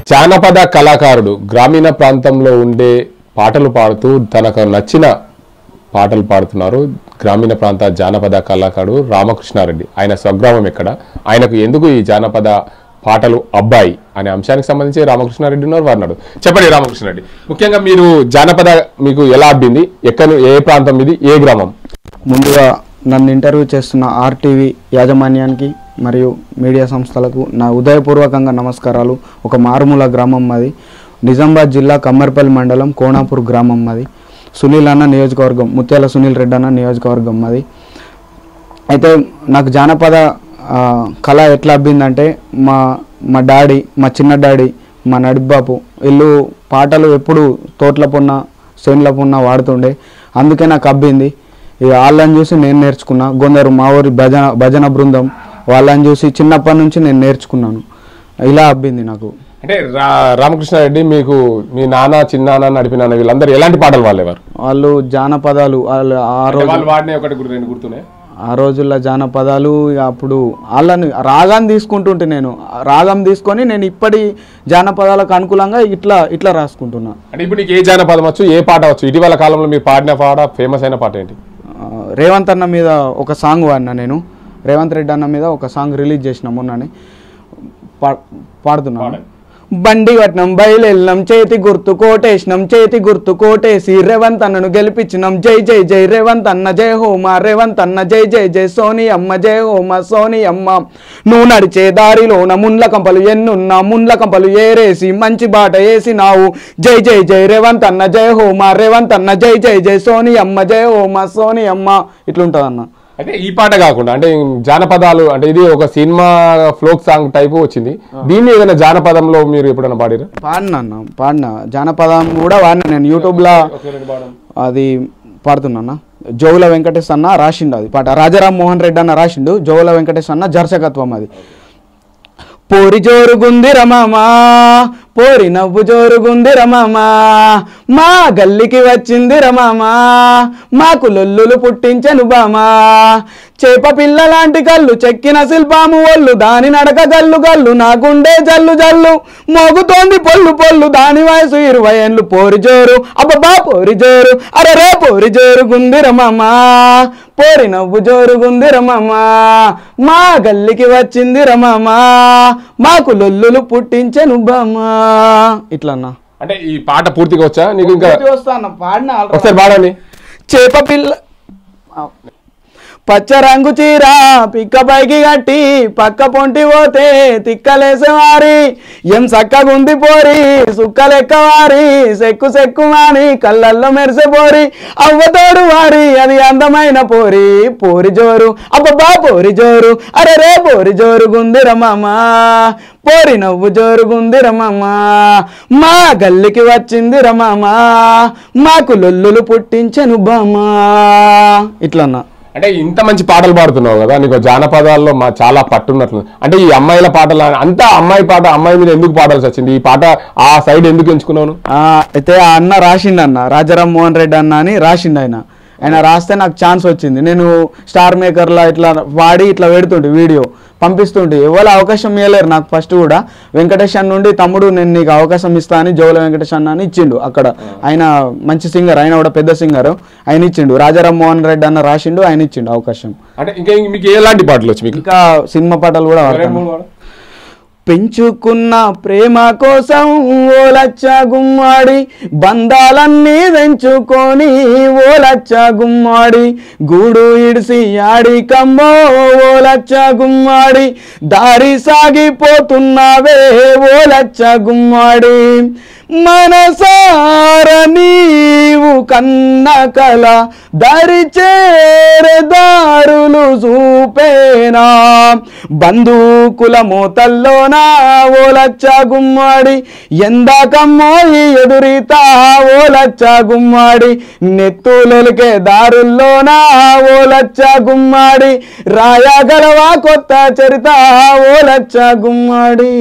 జానపద కళాకారుడు గ్రామీణ ప్రాంతంలో ఉండే పాటలు పాడుతూ తనకు నచ్చిన పాటలు పాడుతున్నారు. గ్రామీణ ప్రాంత జానపద కళాకారుడు రామకృష్ణారెడ్డి. ఆయన స్వగ్రామం ఎక్కడ, ఆయనకు ఎందుకు ఈ జానపద పాటలు అబ్బాయి అనే అంశానికి సంబంధించి రామకృష్ణారెడ్డి ఉన్నారు. వారినాడు చెప్పండి రామకృష్ణారెడ్డి, ముఖ్యంగా మీరు జానపద మీకు ఎలా అబ్బింది, ఎక్కడ, ఏ ప్రాంతం ఇది, ఏ గ్రామం? ముందుగా నన్ను ఇంటర్వ్యూ చేస్తున్న ఆర్టీవీ యాజమాన్యానికి మరియు మీడియా సంస్థలకు నా ఉదయపూర్వకంగా నమస్కారాలు. ఒక మారుమూల గ్రామం మాది, నిజామాబాద్ జిల్లా కమ్మర్పల్లి మండలం కోనాపూర్ గ్రామం మాది. సునీల్ అన్న నియోజకవర్గం, ముత్యాల సునీల్ రెడ్డి అన్న నియోజకవర్గం మాది. అయితే నాకు జానపద కళ ఎట్లా అబ్బిందంటే మా డాడీ, మా చిన్న డాడీ, మా నడిబాపు వీళ్ళు పాటలు ఎప్పుడు తోటల పొన్న చేనుల పొన్న వాడుతుండే, అందుకే నాకు అబ్బింది. వాళ్ళని చూసి నేను నేర్చుకున్నా. కొందరు మా ఊరి భజన బృందం వాళ్ళని చూసి చిన్నప్పటి నుంచి నేను నేర్చుకున్నాను. ఇలా అబ్బింది నాకు. అంటే రామకృష్ణారెడ్డి, మీకు మీ నాన్న, చిన్నాన్న, నడిపినాన్న వీళ్ళందరూ ఎలాంటి పాటలు వాళ్ళేవారు? వాళ్ళు జానపదాలు ఆ రోజుల్లో జానపదాలు. అప్పుడు వాళ్ళని రాగం తీసుకుంటుంటే నేను రాగం తీసుకొని నేను ఇప్పటి జానపదాలకు అనుకూలంగా ఇట్లా రాసుకుంటున్నా. అంటే ఇప్పుడు నీకు ఏ జానపదం వచ్చు, ఏ పాట వచ్చు? ఇటీవల కాలంలో మీరు పాడిన పాట, ఫేమస్ అయిన పాట ఏంటి? రేవంత్ అన్న మీద ఒక సాంగ్ వాడినా నేను. రేవంత్ రెడ్డి అన్న మీద ఒక సాంగ్ రిలీజ్ చేసిన మొన్ననే, పాడుతున్నాను. బండి వట్నం బయలెల్లం, చేతి గుర్తు కోటేసినం, చేతి గుర్తు కోటేసి రేవంత్ అన్నను గెలిపించినం. జై జై జై రేవంత్ అన్న, జై హోమా రేవంత్ అన్న, జై జై జై సోని అమ్మ, జై హోమా సోని అమ్మ. నువ్వు నడిచే దారిలోన ముండ్ల కంపలు ఎన్నున్నా, ముండ్ల కంపలు ఏరేసి మంచి బాట వేసినావు. జై జై జై రేవంత్ అన్న, జై హోమా రేవంత్ అన్న, జై జై జై సోని అమ్మ, జై హోమా సోని అమ్మ. ఇట్లుంటుంది అన్న. అంటే ఈ పాట కాకుండా అంటే జానపదాలు, అంటే ఇది ఒక సినిమా ఫ్లోక్ సాంగ్ టైపు వచ్చింది. దీన్ని ఏదైనా జానపదంలో మీరు ఎప్పుడైనా పాడిరా? పాడిన జానపదం కూడా వాడినా నేను. యూట్యూబ్లో అది పాడుతున్నా. జోగుల వెంకటేష్ అన్న రాసిండు అది పాట. రాజారామ్ మోహన్ రెడ్డి అన్న రాసిండు, జోగుల వెంకటేష్ అన్న దర్శకత్వం అది. పోరి జోరుగుంది రమమా, పోరి నవ్వు జోరుగుంది రమమా, మా గల్లికి వచ్చింది రమమా, మాకు లొల్లులు పుట్టించెను బామా. చేప పిల్ల లాంటి కళ్ళు, చెక్కిన శిల్పాము ఒళ్ళు, దాని నడక గల్లు గల్లు, నా గుండె జల్లు జల్లు, మోగుతోంది పొల్లు పొల్లు, దాని వయసు 20 ఏళ్ళు. పోరి జోరు అబ్బబ్బా పోరి జోరు, అరే పోరి జోరుగుంది రమమా, పోరి నవ్వు జోరుగుంది రమమా, మా గల్లికి వచ్చింది రమమా, మాకు లొల్లులు పుట్టించెను బామా. ఇట్లా అన్న. అంటే ఈ పాట పూర్తిగా వచ్చా నీకు? ఇంకా పాడిన ఒకసారి పాడండి. చేప పిల్ల పచ్చ రంగు చీర పిక్క పైకి కట్టి పక్క పొంటి పోతే తిక్కలేసేవారి, ఏం సక్కగుంది పోరి సుక్కలెక్క వారి, సెక్కు సెక్కు మాని కళ్ళల్లో మెరిసే పోరి, అవ్వతోడు వారి అది అందమైన పోరి. పోరి జోరు అబ్బబ్బా పోరి జోరు, అరే పోరి జోరుగుంది రమమా, పోరి నవ్వు జోరుగుంది రమమా, మా గల్లికి వచ్చింది రమమా, మాకు లొల్లులు పుట్టించెను బామా. ఇట్లన్నా. అంటే ఇంత మంచి పాటలు పాడుతున్నావు కదా, నీకు జానపదాల్లో చాలా పట్టున్నట్లు. అంటే ఈ అమ్మాయిల పాటలు అంతా అమ్మాయి పాట, అమ్మాయి మీద ఎందుకు పాడాల్సి వచ్చింది? ఈ పాట ఆ సైడ్ ఎందుకు ఎంచుకున్నాను? అయితే ఆ అన్న రాసిండు అన్న, రాజారామ్ మోహన్ రెడ్డి అన్న అని రాసిండు. ఆయన రాస్తే నాకు ఛాన్స్ వచ్చింది. నేను స్టార్ మేకర్లా ఇట్లా వాడి ఇట్లా పెడుతుంటే వీడియో పంపిస్తుంటే ఎవరు అవకాశం ఇవ్వలేరు నాకు. ఫస్ట్ కూడా వెంకటేష్ అన్న నుండి తమ్ముడు నేను నీకు అవకాశం ఇస్తా అని జోగుల వెంకటేష్ అన్న అని ఇచ్చిండు. అక్కడ ఆయన మంచి సింగర్, ఆయన కూడా పెద్ద సింగర్, ఆయన ఇచ్చిండు. రాజారామ్ మోహన్ రెడ్డి అన్న రాసిండు, ఆయన ఇచ్చిండు అవకాశం. అంటే ఇంకా మీకు ఎలాంటి పాటలు వచ్చి? మీకు ఇంకా సినిమా పాటలు కూడా పెంచుకున్న ప్రేమ కోసం ఓ లచ్చ గుమ్మాడి, బంధాలన్నీ తెంచుకొని ఓ లచ్చ గుమ్మాడి, గూడు ఇడిసి ఆడి కమ్మో ఓ లచ్చ గుమ్మాడి, దారి సాగిపోతున్నావే ఓ లచ్చ గుమ్మాడి, మనసార నీవు కన్న కల దరి చేరే దారులు చూపేనా, బంధుకుల మోతల్లోనా ఓ లచ్చ గుమ్మాడి, ఎందాకమ్మో ఈ ఎదురీతా ఓ లచ్చ గుమ్మాడి, నెత్తులొలికే దారుల్లోనా ఓ లచ్చ గుమ్మాడి, రాయగలవా కొత్త చరిత ఓ లచ్చ గుమ్మాడి.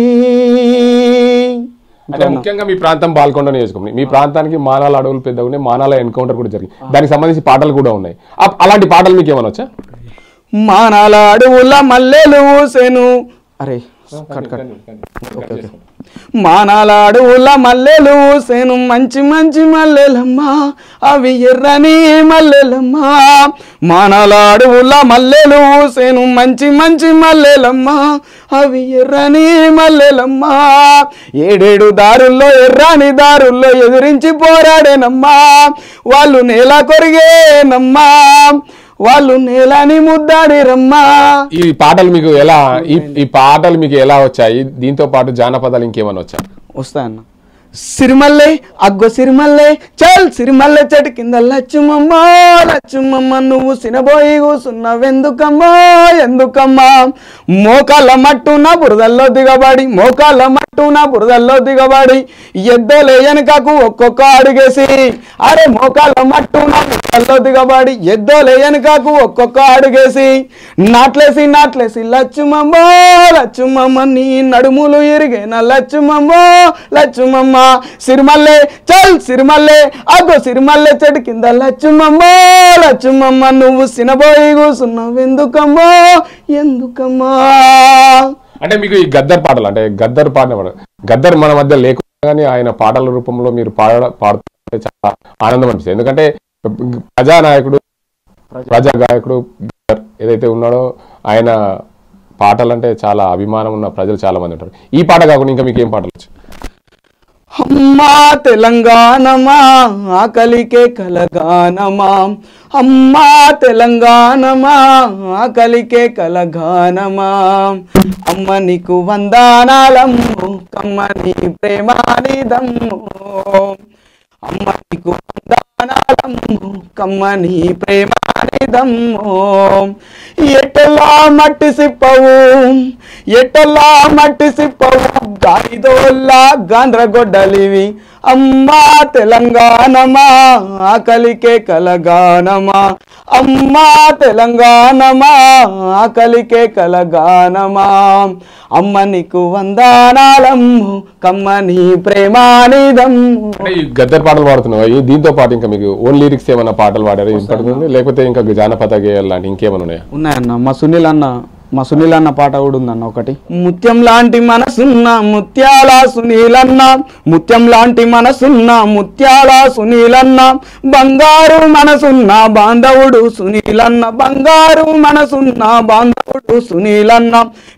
అంటే ముఖ్యంగా మీ ప్రాంతం బాల్కొండ నియోజకవర్గం, మీ ప్రాంతానికి మానాల అడవులు పెద్దగా ఉన్నాయి, మానాల ఎన్కౌంటర్ కూడా జరిగింది, దానికి సంబంధించి పాటలు కూడా ఉన్నాయి. అలాంటి పాటలు మీకు ఏమైనా వచ్చా? మానాల అడవుల మల్లెలు ఊసెను, అరే మానాలాడుల మల్లెలు సేను మంచి మంచి మల్లెలమ్మా అవి ఎర్రని మల్లెలమ్మా మానాలాడుల మల్లెలు సేను మంచి మంచి మల్లెలమ్మా అవి ఎర్రని మల్లెలమ్మా ఏడేడు దారుల్లో ఎర్రని దారుల్లో ఎదిరించి పోరాడేనమ్మా వాళ్ళు నేల కొరిగేనమ్మా వాళ్ళు నేలని ముద్దాడిరమ్మా. ఈ పాటలు మీకు ఎలా ఈ పాటలు మీకు ఎలా వచ్చాయి? దీంతో పాటు జానపదాలు ఇంకేమైనా వచ్చాయి? వస్తాయన్న. సిరిమల్లె అగ్గో సిరిమల్లె చల్ సిరిమల్లె చెట్టు కింద లచ్చుమమ్మా లచ్చుమమ్మ నువ్వు సినబోయి కూసున్నవెందుకమ్మా ఎందుకమ్మా మోకాళ్ళ మట్టున బురదల్లో దిగబడి మోకాళ్ళ మట్టున బురదల్లో దిగబడి ఎద్దోలే వెనకకు ఒక్కొక్క అడుగేసి అరే మోకాళ్ళ మట్టున బురదల్లో దిగబడి ఎద్దోలే వెనకకు ఒక్కొక్క అడుగేసి నాట్లేసి నాట్లేసి లచ్చుమమ్మా లచ్చుమమ్మ నీ నడుములు ఇరిగేనా లచ్చుమమ్మా లచ్చుమమ్మ సిరిమల్లె చల్ సిరిమల్లె అగో సిరిమల్లె చెట్టు కింద లచ్చుమమ్మా లచ్చుమమ్మ నువ్వు సినబోయి కూసున్నావు ఎందుకమ్మా ఎందుకమ్మా. అంటే మీకు ఈ గద్దర్ పాటలు అంటే గద్దర్ గద్దర్ మన మధ్య లేకుండా కానీ ఆయన పాటల రూపంలో మీరు పాడుతుంటే చాలా ఆనందం అనిపిస్తుంది. ఎందుకంటే ప్రజానాయకుడు ప్రజా గాయకుడు గద్దర్ ఏదైతే ఉన్నాడో ఆయన పాటలు అంటే చాలా అభిమానం ఉన్న ప్రజలు చాలా మంది ఉంటారు. ఈ పాట కాకుండా ఇంకా మీకు ఏం పాటలు వచ్చు? అమ్మా తెలంగాణమా ఆకలికే కలగానమా అమ్మా తెలంగాణమా ఆకలికే కలగానమా అమ్మ నీకు వందనాలమ్ము కమ్మని ప్రేమానిదమ్ము అమ్మ నీకు వందనాలమ్ము కమ్మని ప్రేమానిదమ్ము ఎట్టలా మట్టి సిప్పవు ఎట్టలా మట్టి సిప్పవు గాలిదోల్లా గాంధ్రగొడ్డలివి అమ్మా తెలంగాణమా ఆకలికే కలగానమా అమ్మా తెలంగాణమా ఆకలికే కలగానమా అమ్మ నీకు వందనాలమ్ము కమ్మని ప్రేమానిదమ్ము. ఈ గద్దర్ పాటలు పాడుతున్నావు, దీంతో పాటు ఇంకా మీకు ఓన్ లిరిక్స్ ఏమైనా పాటలు పాడారు ఇంతకుముందు, లేకపోతే ఇంకా జానపద గేయాలు లాంటి ఇంకేమైనా ఉన్నాయా? ఉన్నాయన్న. మా సునీల్ అన్న పాట కూడా ఉందన్న ఒకటి. ముత్యం లాంటి మనసున్న ముత్యాల సునీలన్న ముత్యం లాంటి మనసున్న ముత్యాల సునీలన్న బంగారు మనసున్న బాంధవుడు సునీలన్న బంగారు మనసున్న బాంధవుడు సునీలన్న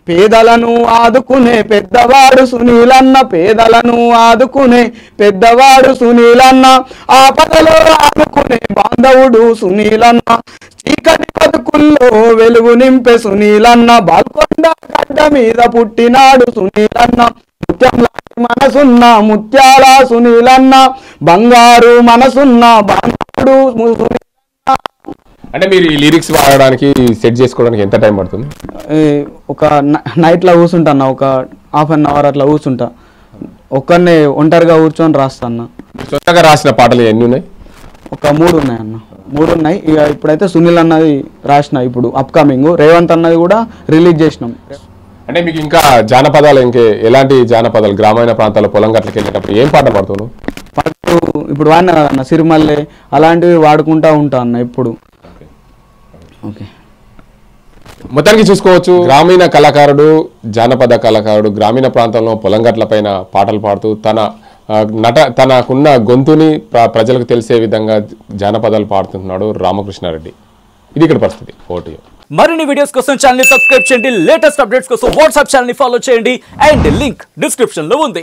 పేదలను ఆదుకునే పెద్దవాడు సునీలన్న పేదలను ఆదుకునే పెద్దవాడు సునీలన్న ఆపదలో ఆదుకునే బాంధవుడు సునీలన్న చీకటి బతుకుల్లో వెలుగు నింపే సునీలన్న బాల్కొండ గడ్డ మీద పుట్టినాడు సునీలన్న ముత్యం లాంటి మనసున్న ముత్యాల సునీలన్న బంగారు మనసున్న బాంధవుడు సునీలన్న. అంటే మీరు ఈ లిరిక్స్ పాడడానికి సెట్ చేసుకోవడానికి ఎంత టైం పడుతుంది? ఒక నైట్లో కూర్చుంటా ఒక హాఫ్ అన్ అవర్ అట్లా కూర్చుంటా. ఒక్కనే ఒంటరిగా కూర్చొని రాస్తా అన్న. సొంతగా రాసిన పాటలు ఎన్ని ఉన్నాయి? ఒక 3 ఉన్నాయి అన్న. 3 ఉన్నాయి. ఇక ఇప్పుడైతే సునీల్ అన్నది రాసిన, ఇప్పుడు అప్కమింగ్ రేవంత్ అన్నది కూడా రిలీజ్ చేసినాం. అంటే మీకు ఇంకా జానపదాలు ఇంకే ఎలాంటి జానపదాలు గ్రామీణ ప్రాంతాల్లో పొలం గట్లకి వెళ్ళేటప్పుడు ఏం పాట పాడుతున్నావు? పాటలు ఇప్పుడు వాడినా కదన్న సిరిమల్లె అలాంటివి వాడుకుంటా ఉంటా అన్న ఇప్పుడు. ఓకే, మొత్తానికి చూసుకోవచ్చు గ్రామీణ కళాకారుడు జానపద కళాకారుడు గ్రామీణ ప్రాంతంలో పొలం గట్ల పైన పాటలు పాడుతూ తనకున్న గొంతుని ప్రజలకు తెలిసే విధంగా జానపదాలు పాడుతున్నాడు రామకృష్ణారెడ్డి. ఇది ఇక్కడ పరిస్థితి. ఓటీ మరిన్ని వీడియోస్ కోసం ఛానల్ ని సబ్స్క్రైబ్ చేయండి, లేటెస్ట్ అప్డేట్స్ కోసం వాట్సాప్ ఛానల్ ని ఫాలో చేయండి అండ్ లింక్ డిస్క్రిప్షన్ లో ఉంది.